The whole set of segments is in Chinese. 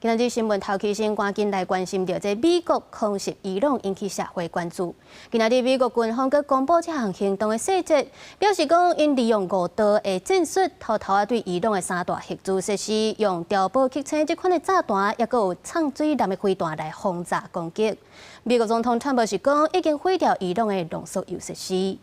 今日新闻头起先赶紧来关心到这美国空袭伊朗引起社会关注。今日美国军方佮公布这项行动的细节，表示讲因利用5道的战术，偷偷对伊朗的3大核子设施用碉堡砌成这款的炸弹，也佮有畅水弹的飞弹来轰炸攻击。美国总统川普是讲已经毁掉伊朗的浓缩铀设施。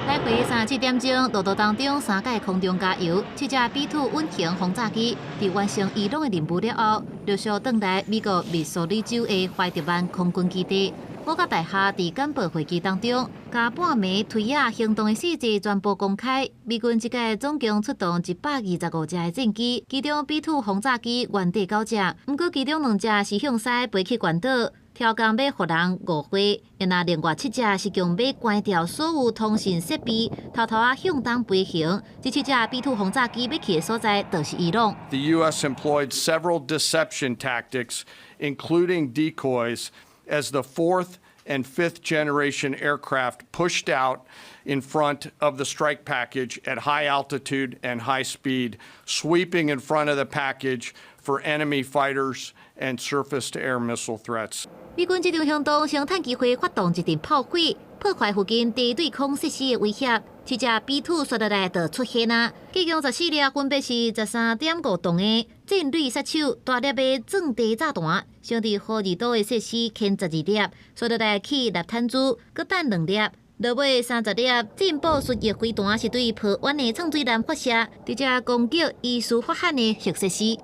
来回37点钟，路途当中3架空中加油，7架 B-2 稳型轰炸机，伫完成伊朗的任务了后，陆续返来美国密苏里州的怀特曼空军基地。五角大厦伫简报会议当中，加半暝推野行动的细节全部公开。美军这届总共出动125架的战机，其中 B-2 轰炸机原地9架，不过其中2架是向西飞去关岛。 挑工要互人误会，然后另外7架是用要关掉所有通讯设备，偷偷向东飞行。这7架 B-2 轰炸机要去的所在就是伊朗。The U.S. employed several deception tactics, including decoys, as the fourth and fifth generation aircraft pushed out in front of the strike package at high altitude and high speed, sweeping in front of the package for enemy fighters and surface-to-air missile threats. 美军这场行动先趁机会发动一阵炮火，破坏附近低对空设施的威胁。7架 B-2 刷落来就出现啊！其中14粒分别是13.5吨的战略杀手大粒的钻地炸弹，相对好2岛的设施牵12粒，刷落来起6탄珠，搁等2粒。落尾30粒战步巡弋飞弹是对破远的畅水弹发射，直接攻击疑似发现的核设施。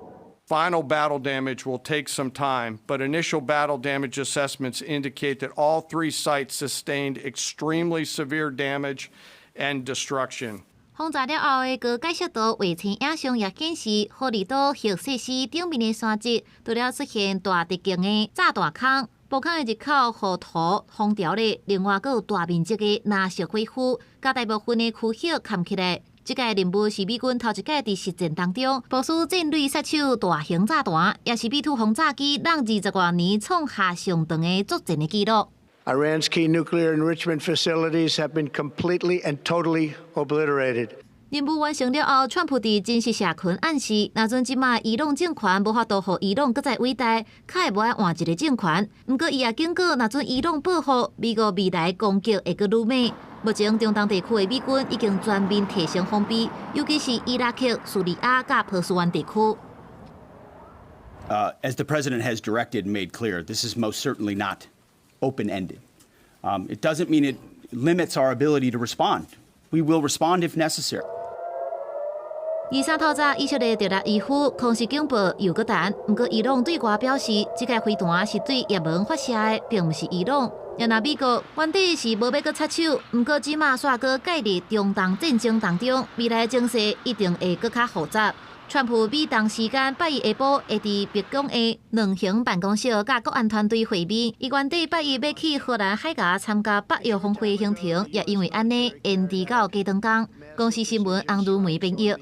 Final battle damage will take some time, but initial battle damage assessments indicate that all 3 sites sustained extremely severe damage and destruction. 轰炸了后的高解析度卫星影像也显示，好2岛核设施顶面的山脊除了出现大直径的炸弹坑，爆坑的入口河涂封条咧，另外还有大面积的燃烧火花，甲大部分的躯壳砍起来。 这个任务是美军头一届伫实战当中部署战略杀手大型炸弹，也是 B-2 轰炸机让20多年创下上长的作战的纪录。Iran's key nuclear enrichment facilities have been completely and totally obliterated. 任务完成了后，川普伫真实社群暗示，若阵即马伊朗政权无法度互伊朗搁再伟大，较会无爱换一个政权。不过伊也警告，若阵伊朗报复，美国未来攻击会搁愈猛。 目前中东地区的美军已经全面提升封闭，尤其是伊拉克、叙利亚甲波斯湾地区。As the president has directed and made clear, this is most certainly not open-ended. It doesn't mean it limits our ability to respond. We will respond if necessary. 23透早，以色列特拉伊夫空袭警报又搁弹，不过伊朗对外表示，这架飞弹是对也门发射的，并不是伊朗。 也那美国原底是无要搁插手，不过即马煞搁介入中东战争当中，未来情势一定会搁较复杂。川普美东时间8日下晡会伫白宫的2型办公室甲国安团队会面，伊原底8日要去荷兰海牙参加北约峰会行程，也因为安尼延迟到加长工。公司新闻红如梅编译。